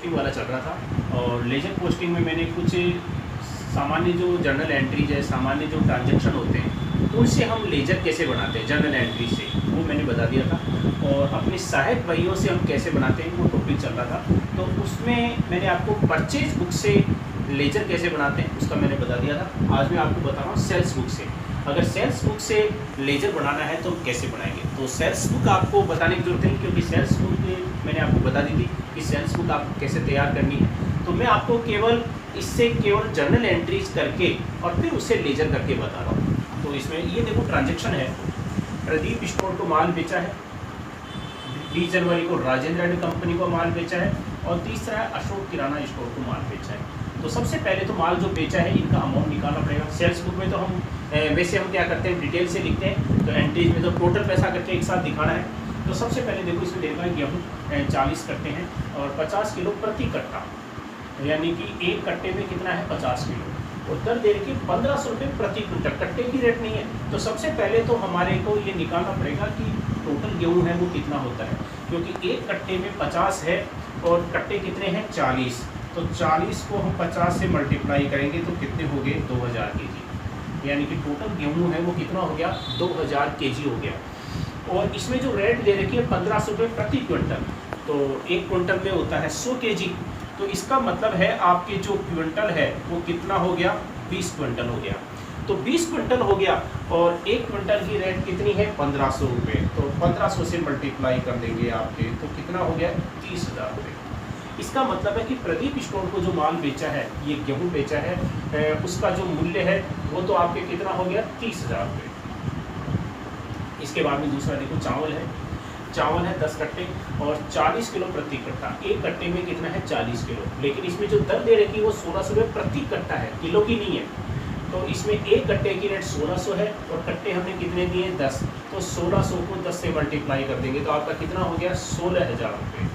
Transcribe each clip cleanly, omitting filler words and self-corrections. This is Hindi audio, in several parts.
पोस्टिंग वाला चल रहा था, और लेजर पोस्टिंग में मैंने कुछ सामान्य जो जर्नल एंट्रीज है, सामान्य जो ट्रांजैक्शन होते हैं, उनसे हम लेजर कैसे बनाते हैं जर्नल एंट्री से, वो मैंने बता दिया था। और अपने सहायक बहियों से हम कैसे बनाते हैं वो टॉपिक चल रहा था। तो उसमें मैंने आपको परचेज बुक से लेजर कैसे बनाते हैं उसका मैंने बता दिया था। आज मैं आपको बता रहा हूँ सेल्स बुक से। अगर सेल्स बुक से लेजर बनाना है तो हम कैसे बनाएंगे। तो सेल्स बुक आपको बताने की जरूरत नहीं, क्योंकि सेल्स बुक मैंने आपको बता दी थी कि सेल्स बुक आपको कैसे तैयार करनी है। तो मैं आपको केवल जर्नल एंट्रीज करके और फिर उसे लेजर करके बता रहा हूँ। तो इसमें ये देखो ट्रांजेक्शन है, प्रदीप स्टोर को माल बेचा है, 20 जनवरी को राजेंद्र एंड कंपनी को माल बेचा है, और तीसरा है अशोक किराना स्टोर को माल बेचा है। तो सबसे पहले तो माल जो बेचा है इनका अमाउंट निकालना पड़ेगा। सेल्स बुक में तो हम वैसे हम क्या करते हैं, डिटेल से लिखते हैं, तो एंट्रीज में तो टोटल पैसा करके एक साथ दिखाना है। तो सबसे पहले देखो इसमें देखा है गेहूँ 40 कट्टे हैं और 50 किलो प्रति कट्टा, यानी कि एक कट्टे में कितना है 50 किलो, और दर दे रखी 1500 रुपये प्रति क्विंटल। कट्टे की रेट नहीं है। तो सबसे पहले तो हमारे को ये निकालना पड़ेगा कि टोटल गेहूँ है वो कितना होता है, क्योंकि एक कट्टे में 50 है और कट्टे कितने हैं 40। तो 40 को हम 50 से मल्टीप्लाई करेंगे तो कितने हो गए 2000 kg, यानी कि टोटल गेहूँ है वो कितना हो गया 2000 kg हो गया। और इसमें जो रेट दे रखी है 1500 रुपये प्रति क्विंटल, तो एक क्विंटल में होता है 100 kg। तो इसका मतलब है आपके जो क्विंटल है वो कितना हो गया 20 क्विंटल हो गया। तो 20 क्विंटल हो गया और एक क्विंटल की रेट कितनी है 1500 रुपये। तो 1500 से मल्टीप्लाई कर देंगे आपके, तो कितना हो गया 30,000 रुपये। इसका मतलब है कि प्रदीप स्टोर को जो माल बेचा है, ये गेहूँ बेचा है, उसका जो मूल्य है वो तो आपके कितना हो गया 30,000 रुपये। इसके बाद में दूसरा देखो चावल है, चावल है 10 कट्टे और 40 किलो प्रति कट्टा। एक कट्टे में कितना है 40 किलो, लेकिन इसमें जो दर दे रखी है वो 1600 रुपये प्रति कट्टा है, किलो की नहीं है। तो इसमें एक कट्टे की रेट 1600 है और कट्टे हमने कितने दिए 10। तो 1600 को 10 से मल्टीप्लाई कर देंगे तो आपका कितना हो गया 16,000 रुपये।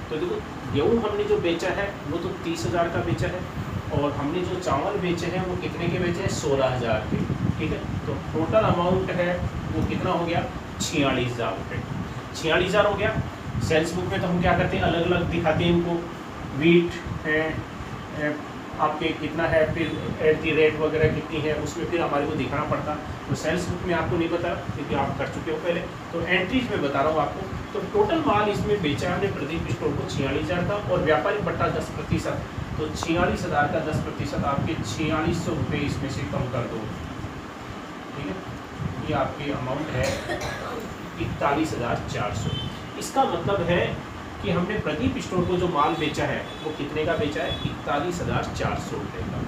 तो देखो गेहूँ हमने जो बेचा है वो तो 30,000 का बेचा है, और हमने जो चावल बेचे हैं वो कितने के बेचे हैं 16,000 के। ठीक है, तो टोटल अमाउंट है वो कितना हो गया 46,000 रुपये। 46,000 हो गया। सेल्स बुक में तो हम क्या करते हैं अलग अलग दिखाते हैं इनको, वीट है आपके कितना है, फिर एट दी रेट वगैरह कितनी है उसमें फिर हमारे को दिखाना पड़ता। तो सेल्स बुक में आपको नहीं पता क्योंकि आप कर चुके हो पहले, तो एंट्रीज में बता रहा हूँ आपको। तो टोटल माल इसमें बेचा हमने प्रदीप स्टोर को 46,000 का, और व्यापारी बट्टा 10%। तो 46,000 का 10% आपके 4600 रुपये इसमें से कम कर दो। ठीक है, ये आपकी अमाउंट है 41,400। इसका मतलब है कि हमने प्रदीप स्टोर को जो माल बेचा है वो कितने का बेचा है 41,400 रुपये का।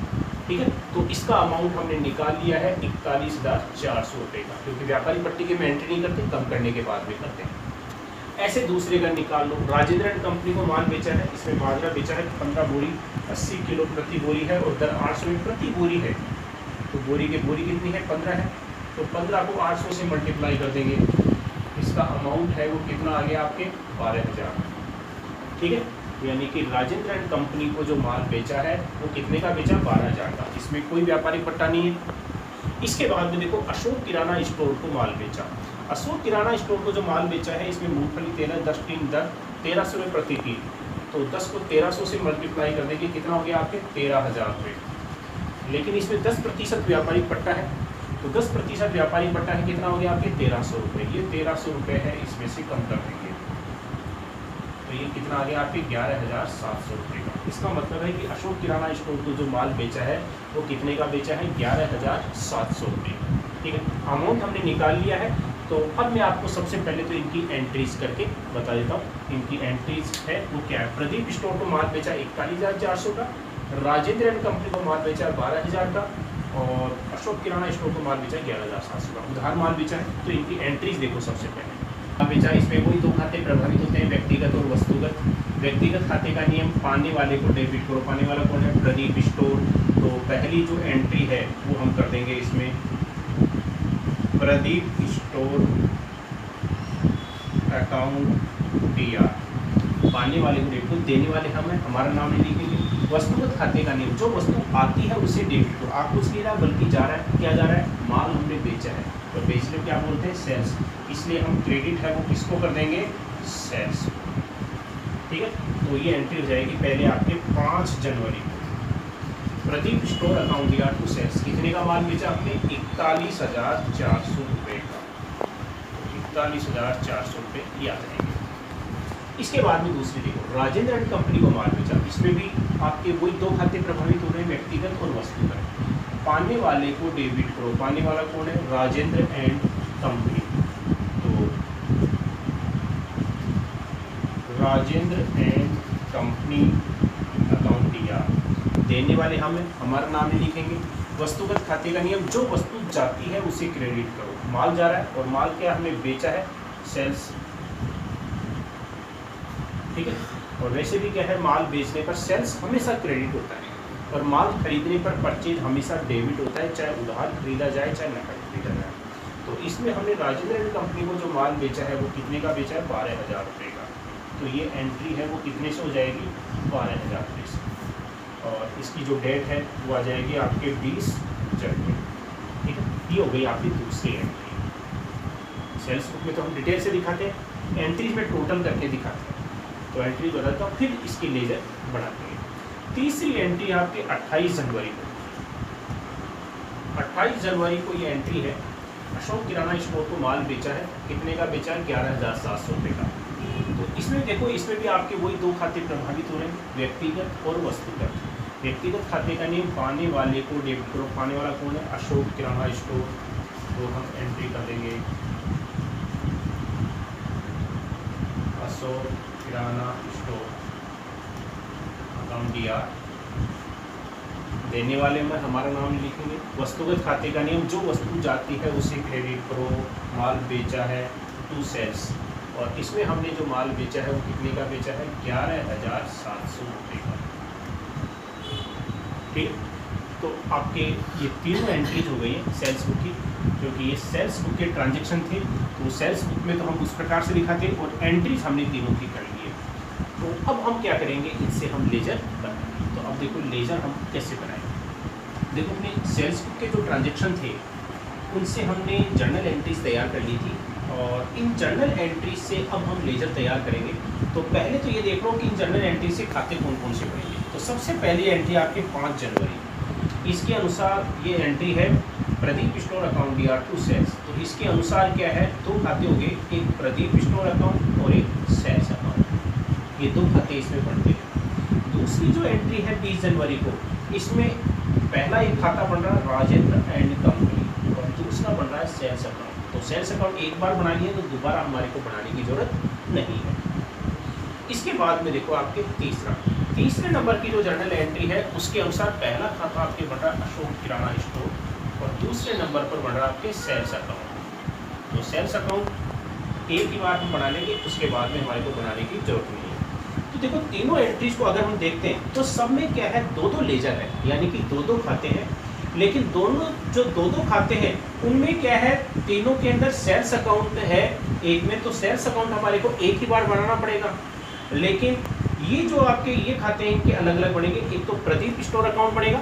ठीक है, तो इसका अमाउंट हमने निकाल लिया है 41,400 रुपये का, क्योंकि व्यापारी पट्टी के में एंट्री नहीं करते, कम करने के बाद भी करते हैं। ऐसे दूसरे का निकाल लो। राजेंद्र एंड कंपनी को माल बेचा है, इसमें बाजरा बेचा है 15 बोरी, 80 किलो प्रति बोरी है और दर 800 में प्रति बोरी है। तो बोरी कितनी है 15 है, तो 15 को 800 से मल्टीप्लाई कर देंगे। इसका अमाउंट है वो कितना आ गया आपके 12,000। ठीक है, यानी कि राजेंद्र एंड कंपनी को जो माल बेचा है वो कितने का बेचा 12,000 का, इसमें कोई व्यापारी पट्टा नहीं है। इसके बाद में देखो अशोक किराना स्टोर को माल बेचा। अशोक किराना स्टोर को जो माल बेचा है इसमें मूंगफली तेल 10 टीन दर 1300 रुपये प्रति टीन। तो 10 को 1300 से मल्टीप्लाई कर देंगे कितना हो गया आपके 13,000 रुपये। लेकिन इसमें 10% व्यापारी पट्टा है, तो 10% व्यापारी पट्टा है कितना हो गया आपके 1300 रुपये। ये 1300 रुपये है, इसमें से कम कर देंगे तो ये कितना आ गया आपके 11,700 रुपये का। इसका मतलब है कि अशोक किराना स्टोर को जो माल बेचा है वो कितने का बेचा है 11,700 रुपये। ठीक है, अमाउंट हमने निकाल लिया है। तो अब मैं आपको सबसे पहले तो इनकी एंट्रीज करके बता देता हूँ। इनकी एंट्रीज है वो क्या है। प्रदीप स्टोर को माल बेचा 41,400 का, राजेंद्र एंड कंपनी को माल बेचा 12,000 का, और अशोक किराना स्टोर को माल बेचा 11,700 का। उधार माल बेचा है। तो इनकी एंट्रीज देखो सबसे पहले बेचा, इसमें वही दो खाते प्रभावित होते हैं, व्यक्तिगत और वस्तुगत। व्यक्तिगत खाते का नियम पाने वाले को डेबिट करो, पाने वाला कौन है प्रदीप स्टोर। तो पहली जो एंट्री है वो हम कर देंगे इसमें प्रदीप स्टोर अकाउंट DR। पाने वाले को डेबिट करो, देने वाले हम हैं, हमारा नाम नहीं लिखेंगे। वस्तुगत खाते का नियम, जो वस्तु आती है उसे डेबिट करो। आप कुछ नहीं रहा बल्कि जा रहा है, क्या जा रहा है माल हमने बेचा है, और बेचने क्या बोलते हैं सेल्स, इसलिए हम क्रेडिट है वो किसको कर देंगे सेल्स। ठीक है। तो ये एंट्री हो जाएगी पहले आपके 5 जनवरी को। प्रदीप स्टोर अकाउंट या टू सेल्स, कितने का माल बेचा आपने? 41,400 रुपये का। 41,400 रुपये ये आ जाएंगे। इसके बाद में दूसरी देखो, राजेंद्र एंड कंपनी को माल बेचा। इसमें भी आपके वही दो खाते प्रभावित हो रहे हैं, व्यक्तिगत और वस्तुगत। पाने वाले को डेबिट करो। पाने वाला कौन है? Rajendra and company. तो राजेंद्र एंड कंपनी अकाउंट दिया। देने वाले हम हैं, हमारा नाम ही लिखेंगे। वस्तुगत खाते का नियम, जो वस्तु जाती है उसे क्रेडिट करो। माल जा रहा है और माल क्या हमने बेचा है? सेल्स, ठीक है। और वैसे भी क्या है, माल बेचने पर सेल्स हमेशा क्रेडिट होता है और माल खरीदने पर परचेज हमेशा डेबिट होता है, चाहे उधार खरीदा जाए चाहे नकद खरीदा जाए। तो इसमें हमने राजेंद्र एंड कंपनी को जो माल बेचा है वो कितने का बेचा है? 12,000 रुपये का। तो ये एंट्री है वो कितने से हो जाएगी? 12,000 रुपये से। और इसकी जो डेट है वो आ जाएगी आपके 20 जनवरी, ठीक है। ये हो गई आपकी दूसरी एंट्री। सेल्स बुक में तो हम डिटेल से दिखाते हैं, एंट्रीज में टोटल करके दिखाते हैं। तो एंट्री बनाता हूँ, फिर इसकी लेजर बनाते हैं। तीसरी एंट्री आपके 28 जनवरी को। 28 जनवरी को ये एंट्री है, अशोक किराना स्टोर को माल बेचा है। कितने का बेचा है? 11,700 रुपये का। तो इसमें देखो, इसमें भी आपके वही दो खाते प्रभावित हो रहे हैं, व्यक्तिगत और वस्तुगत। व्यक्तिगत खाते का नियम, पाने वाले को डेबिट करो। पाने वाला कौन है? अशोक किराना स्टोर। तो हम एंट्री कर देंगे अशोक किराना स्टोर अकाउंट दिया। देने वाले में हमारा नाम लिखेंगे। वस्तुगत खाते का नियम, जो वस्तु जाती है उसे क्रेडिट करो। माल बेचा है टू सेल्स, और इसमें हमने जो माल बेचा है वो कितने का बेचा है? 11,700 रुपये का, ठीक। तो आपके ये तीनों एंट्रीज हो गई है सेल्स बुक की, क्योंकि ये सेल्स बुक के ट्रांजेक्शन थे। तो सेल्स बुक में तो हम उस प्रकार से दिखाते हैं और एंट्रीज हमने तीनों की कर ली है। तो अब हम क्या करेंगे, इनसे हम लेजर बनाएंगे। तो अब देखो लेजर हम कैसे बनाएंगे। देखो, अपने सेल्स बुक के जो ट्रांजेक्शन थे उनसे हमने जर्नल एंट्रीज तैयार कर ली थी, और इन जर्नल एंट्रीज से अब हम लेजर तैयार करेंगे। तो पहले तो ये देख लो कि इन जर्नल एंट्री से खाते कौन कौन से बनेंगे। तो सबसे पहली एंट्री आपके 5 जनवरी, इसके अनुसार ये एंट्री है प्रदीप स्टोर अकाउंट या टू सेल्स। तो इसके अनुसार क्या है, दो खाते हो गए, एक प्रदीप स्टोर अकाउंट और एक सेल्स अकाउंट। ये दो खाते इसमें बनते हैं। दूसरी जो एंट्री है 20 जनवरी को, इसमें पहला एक खाता बन रहा है राजेंद्र एंड कंपनी और दूसरा बन रहा है सेल्स अकाउंट। तो सेल्स अकाउंट एक बार बना लिया तो दोबारा हमारे को बनाने की जरूरत नहीं है। इसके बाद में देखो आपके तीसरे नंबर की जो जर्नल एंट्री है उसके अनुसार पहला खाता आपके बन रहा है अशोक किराना स्टोर और दूसरे नंबर पर बन रहा है आपके सेल्स अकाउंट। तो सेल्स अकाउंट एक ही बार हम बना लेंगे, उसके बाद में हमारे को बनाने की जरूरत नहीं है। तो देखो तीनों एंट्रीज को अगर हम देखते हैं तो सब में क्या है, दो लेजर है, यानी कि दो खाते हैं। लेकिन दोनों जो दो खाते हैं उनमें क्या है, तीनों के अंदर सेल्स अकाउंट है एक में, तो सेल्स अकाउंट हमारे को एक ही बार बनाना पड़ेगा। लेकिन ये जो आपके ये खाते हैं इनके अलग अलग बनेंगे। एक तो प्रदीप स्टोर अकाउंट बनेगा,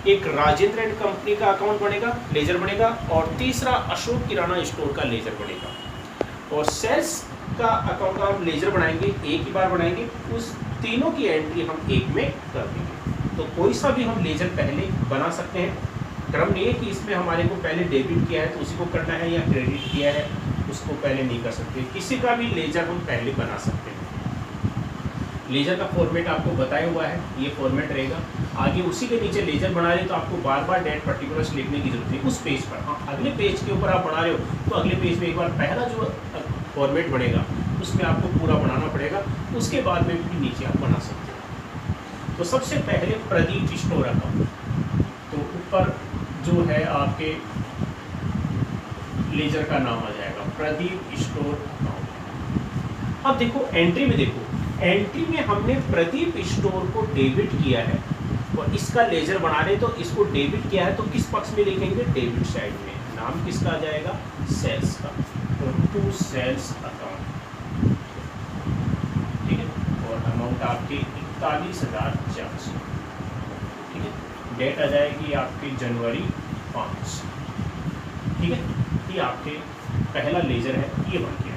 एक राजेंद्र एंड कंपनी का अकाउंट बनेगा, लेजर बनेगा, और तीसरा अशोक किराना स्टोर का लेजर बनेगा। और सेल्स का अकाउंट का हम लेजर बनाएंगे, एक ही बार बनाएंगे, उस तीनों की एंट्री हम एक में कर देंगे। तो कोई सा भी हम लेजर पहले बना सकते हैं। क्रम नहीं है कि इसमें हमारे को पहले डेबिट किया है तो उसी को करना है, या क्रेडिट किया है उसको पहले नहीं कर सकते। किसी का भी लेजर हम पहले बना सकते हैं। लेजर का फॉर्मेट आपको बताया हुआ है, ये फॉर्मेट रहेगा। आगे उसी के नीचे लेजर बना रहे तो आपको बार बार डेट पर्टिकुलर्स लिखने की जरूरत है उस पेज पर। हाँ, अगले पेज के ऊपर आप बना रहे हो तो अगले पेज में एक बार पहला जो फॉर्मेट बनेगा उसमें आपको पूरा बनाना पड़ेगा, उसके बाद में भी नीचे आप बना सकते हो। तो सबसे पहले प्रदीप स्टोर अकाउंट, तो ऊपर जो है आपके लेजर का नाम आ जाएगा प्रदीप स्टोर अकाउंट। अब देखो एंट्री में, देखो एंट्री में हमने प्रदीप स्टोर को डेबिट किया है और इसका लेजर बना रहे तो इसको डेबिट किया है, तो किस पक्ष में लिखेंगे, डेबिट साइड में। नाम किसका आ जाएगा, सेल्स का, तो टू सेल्स अकाउंट, ठीक है। और अमाउंट आपकी 41,400, ठीक है। डेट आ जाएगी आपकी जनवरी 5, ठीक है। ये आपके पहला लेजर है, ये बन गया।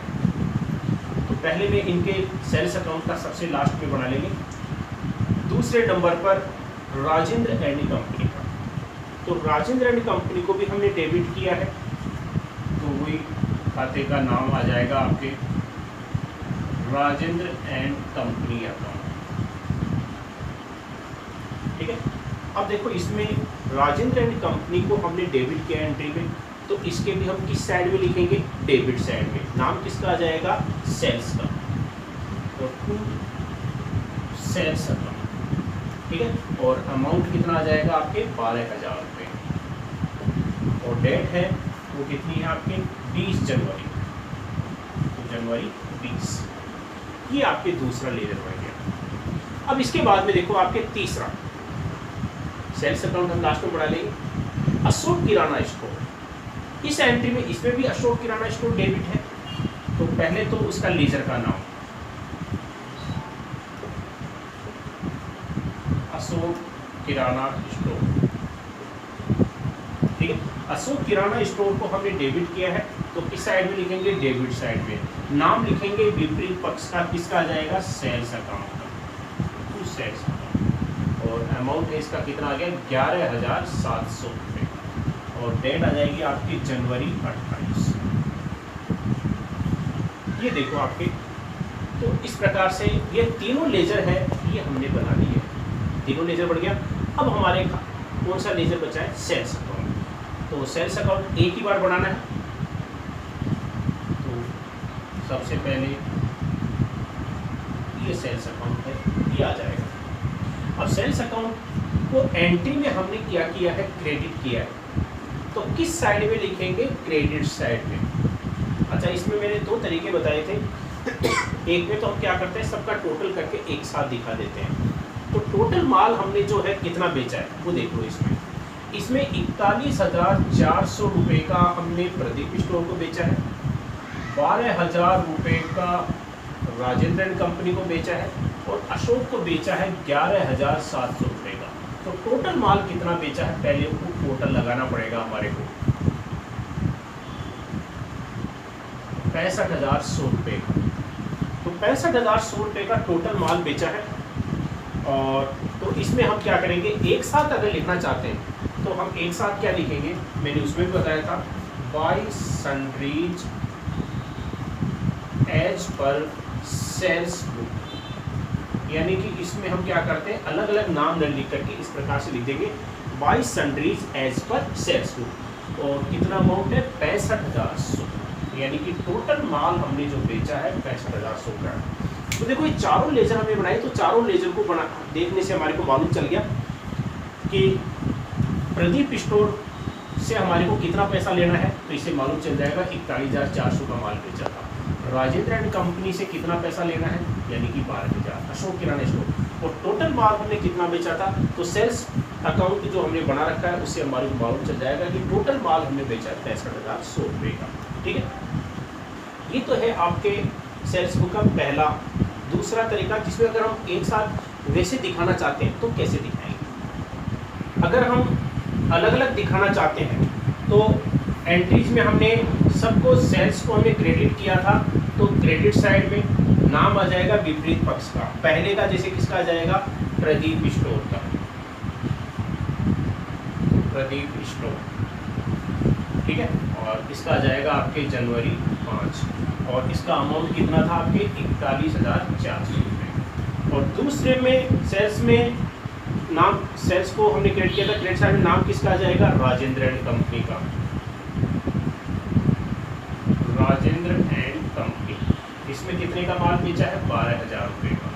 तो पहले में इनके सेल्स अकाउंट का सबसे लास्ट में बना लेंगे। दूसरे नंबर पर राजेंद्र एंड कंपनी का, तो राजेंद्र एंड कंपनी को भी हमने डेबिट किया है, तो वही खाते का नाम आ जाएगा आपके राजेंद्र एंड कंपनी अकाउंट। ठीक है, अब देखो इसमें राजेंद्र एंड कंपनी को हमने डेबिट किया एंट्री में, तो इसके भी हम किस साइड में लिखेंगे, डेबिट साइड में। नाम किसका आ जाएगा, सेल्स का, और टू सेल्स अकाउंट। ठीक है, और अमाउंट कितना आ जाएगा आपके 12,000 रुपये, और डेट है वो कितनी है आपके 20 जनवरी, तो जनवरी 20। ये आपके दूसरा लेजर बन गया। अब इसके बाद में देखो आपके तीसरा सेल्स अकाउंट हम लास्ट में बढ़ा लेंगे, अशोक किराना स्टोर। इस एंट्री में इसमें भी अशोक किराना स्टोर डेबिट है, तो पहले तो उसका लेजर का नाम अशोक किराना स्टोर। ठीक है, अशोक किराना स्टोर को हमने डेबिट किया है, तो किस साइड में लिखेंगे, डेबिट साइड में। नाम लिखेंगे विपरीत पक्ष का, किसका आ जाएगा, सेल्स अकाउंट का, टू सेल्स अकाउंट। और अमाउंट है इसका कितना आ गया 11,700 रुपये, और डेट आ जाएगी आपकी जनवरी 28। ये देखो आपके, तो इस प्रकार से ये तीनों लेजर है, ये हमने बना लिए, तीनों लेजर बढ़ गया। अब हमारे कौन सा लेजर बचा है, सेल्स अकाउंट। तो सेल्स अकाउंट एक ही बार बनाना है, तो सबसे पहले ये सेल्स अकाउंट है, ये आ जाएगा। अब सेल्स अकाउंट को एंट्री में हमने क्या किया है, क्रेडिट किया है, तो किस साइड में लिखेंगे, क्रेडिट साइड में। अच्छा, इसमें मैंने दो तरीके बताए थे। एक में तो हम क्या करते हैं, सबका टोटल करके एक साथ दिखा देते हैं। तो टोटल माल हमने जो है कितना बेचा है वो देख लो। इसमें 41,400 रुपये का हमने प्रदीप स्टोर को बेचा है, 12,000 रुपये का राजेंद्र एंड कंपनी को बेचा है, और अशोक को बेचा है 11,700 रुपये का। तो टोटल माल कितना बेचा है, पहले वो टोटल लगाना पड़ेगा हमारे को, 65,100 रुपये का। तो 65,100 रुपये का टोटल माल बेचा है। और तो इसमें हम क्या करेंगे, एक साथ अगर लिखना चाहते हैं तो हम एक साथ क्या लिखेंगे, मैंने उसमें भी बताया था, by sundries as per sales book. यानी कि इसमें हम क्या करते हैं, अलग अलग नाम न लिख करके इस प्रकार से लिख देंगे, by sundries as per sales book. और कितना अमाउंट है, 65,100, यानी कि टोटल माल हमने जो बेचा है 65,100 का। तो देखो ये चारों लेजर हमने बनाए, तो चारों लेजर को बना देखने से हमारे को मालूम चल गया कि प्रदीप स्टोर से हमारे को कितना पैसा लेना है, तो इसे मालूम चल जाएगा 41,400 का माल बेचा था। राजेंद्र एंड कंपनी से कितना पैसा लेना है, यानी कि 12,000, अशोक किराना स्टोर, और टोटल माल हमने कितना बेचा था, तो सेल्स अकाउंट जो हमने बना रखा है उससे हमारे को मालूम चल जाएगा कि टोटल माल हमने बेचा है 65,100 रुपये का। ठीक है, ये तो है आपके सेल्स बुक का पहला। दूसरा तरीका, जिसमें अगर हम एक साथ वैसे दिखाना चाहते हैं तो कैसे दिखाएंगे। अगर हम अलग अलग दिखाना चाहते हैं तो एंट्रीज में हमने सबको सेल्स को हमने क्रेडिट किया था, तो क्रेडिट साइड में नाम आ जाएगा विपरीत पक्ष का। पहले का जैसे किसका आ जाएगा, प्रदीप स्टोर का, प्रदीप स्टोर। ठीक है, और इसका आ जाएगा आपके जनवरी 5, और इसका अमाउंट कितना था आपके 41,400 रुपये। और दूसरे में सेल्स में नाम, सेल्स को हमने क्रेडिट किया था, क्रेडिट साइड में नाम किसका आ जाएगा, राजेंद्र एंड कंपनी का, राजेंद्र एंड कंपनी। इसमें कितने का माल बेचा है, 12,000 रुपये का।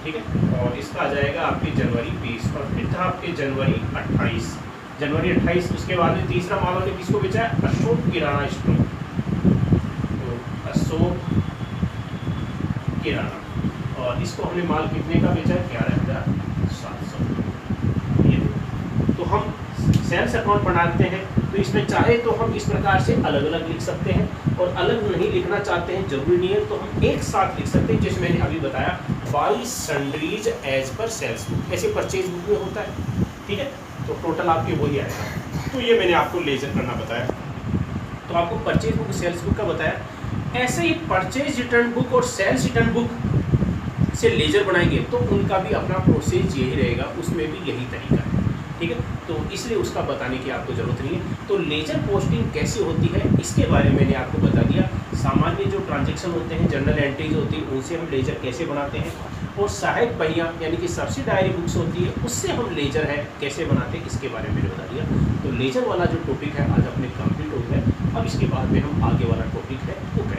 ठीक है, और इसका आ जाएगा आपके जनवरी 20, और फिर था आपके जनवरी 28, जनवरी 28। उसके बाद में तीसरा माल हमने किसको बेचा है, अशोक किराना स्टोर, तो अशोक किराना, और इसको हमने माल कितने का बेचा है, 11,700। ये तो हम सेल्स अकाउंट बनाते हैं, तो इसमें चाहे तो हम इस प्रकार से अलग अलग लिख सकते हैं, और अलग नहीं लिखना चाहते हैं, जरूरी नहीं है, तो हम एक साथ लिख सकते हैं, जैसे मैंने अभी बताया, by sundries as per sales book, ऐसे परचेज बुक में होता है। ठीक है, तो टोटल आपके वही आएगा। तो ये मैंने आपको लेजर करना बताया। तो आपको परचेज बुक सेल्स बुक का बताया। ऐसे ही परचेज रिटर्न बुक और सेल्स रिटर्न बुक से लेजर बनाएंगे तो उनका भी अपना प्रोसेस यही रहेगा, उसमें भी यही तरीका है, ठीक है। तो इसलिए उसका बताने की आपको ज़रूरत नहीं है। तो लेजर पोस्टिंग कैसे होती है इसके बारे में मैंने आपको बता दिया। सामान्य जो ट्रांजैक्शन होते हैं, जर्नल एंट्रीज होती है, उनसे हम लेजर कैसे बनाते हैं, और सहायक पहिया यानी कि सब्सिडायरी बुक्स होती है, उससे हम लेजर है कैसे बनाते हैं, इसके बारे में मैंने बता दिया। तो लेजर वाला जो टॉपिक है आज अपने कंप्लीट हो गया। अब इसके बाद में हम आगे वाला टॉपिक है वो